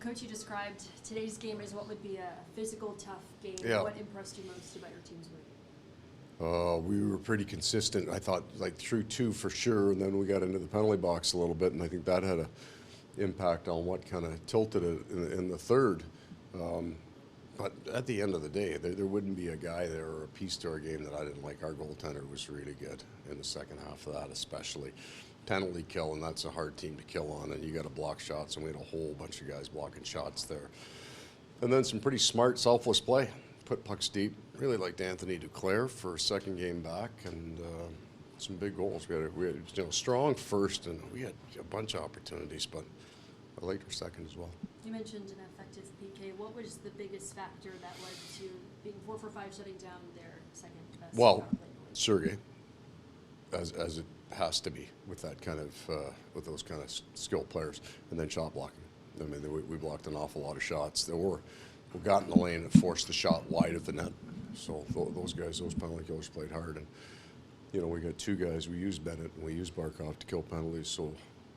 Coach, you described today's game as what would be a physical, tough game. Yeah. What impressed you most about your team's work? We were pretty consistent. I thought like through two for sure, and then we got into the penalty box a little bit, and I think that had an impact on what kind of tilted it in the third. But at the end of the day, there wouldn't be a guy there or a piece to our game that I didn't like. Our goaltender was really good in the second half of that, especially. Penalty kill, and that's a hard team to kill on, and you got to block shots, and we had a whole bunch of guys blocking shots there. And then some pretty smart, selfless play. Put pucks deep. Really liked Anthony Duclair for a second game back, and some big goals. We had strong first, and we had a bunch of opportunities, but I liked our second as well. You mentioned an effective PK. What was the biggest factor that led to being 4 for 5 shutting down their second best? Well, Sergei, as it has to be with that kind of with those kind of skilled players, and then shot blocking. I mean, we blocked an awful lot of shots. We got in the lane and forced the shot wide of the net. So those guys, those penalty killers played hard. And, we got two guys. We used Bennett and we used Barkov to kill penalties. So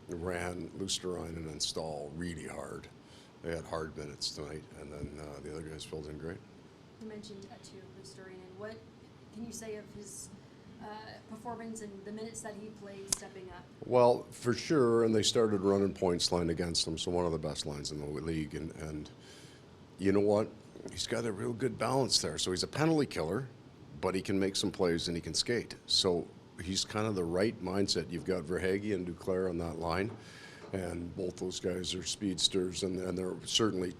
we ran Luosterainen and Stahl really hard. They had hard minutes tonight. And then the other guys filled in great. You mentioned to Luosterainen. What can you say of his performance and the minutes that he played stepping up? Well, for sure. And they started running points line against him. So one of the best lines in the league. And you know what? He's got a real good balance there. So he's a penalty killer, but he can make some plays and he can skate. So he's kind of the right mindset. You've got Verhaeghe and Duclair on that line, and both those guys are speedsters, and they're certainly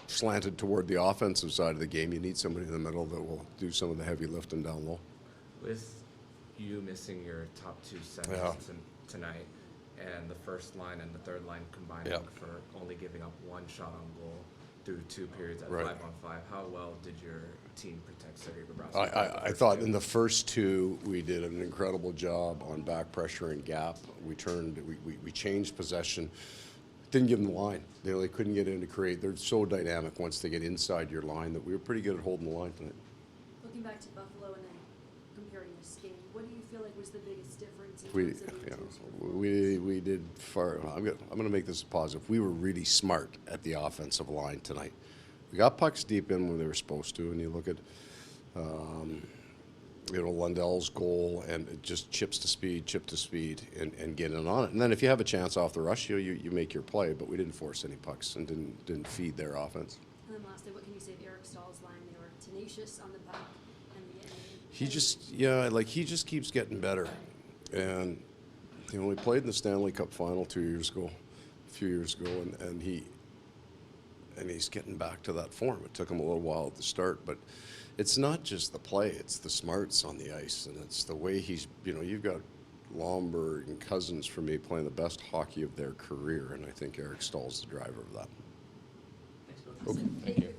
slanted toward the offensive side of the game. You need somebody in the middle that will do some of the heavy lifting down low. With you missing your top two centers tonight, and the first line and the third line combining for only giving up one shot on goal through 2 periods at 5-on-5, how well did your team protect Sergei Bobrovsky? I thought in the first two we did an incredible job on back pressure and gap. We changed possession. Didn't give them the line. They couldn't get in to create. They're so dynamic once they get inside your line that we were pretty good at holding the line tonight. Looking back to Buffalo and then comparing this game, what do you feel like was the biggest difference in terms of we did far. I'm going to make this a positive. We were really smart at the offensive line tonight. We got pucks deep in when they were supposed to, and you look at Lundell's goal, and it just chip to speed, and get in on it. And then if you have a chance off the rush, you make your play. But we didn't force any pucks and didn't feed their offense. And then lastly, what can you say of Eric Stahl's line? They were tenacious on the puck, and he just keeps getting better. And we played in the Stanley Cup final a few years ago, and he's getting back to that form. It took him a little while at the start, but it's not just the play; it's the smarts on the ice, and it's the way he's. You've got Lomberg and Cousins for me playing the best hockey of their career, and I think Eric Stahl's the driver of that. Thanks, Coach. Okay. Thank you.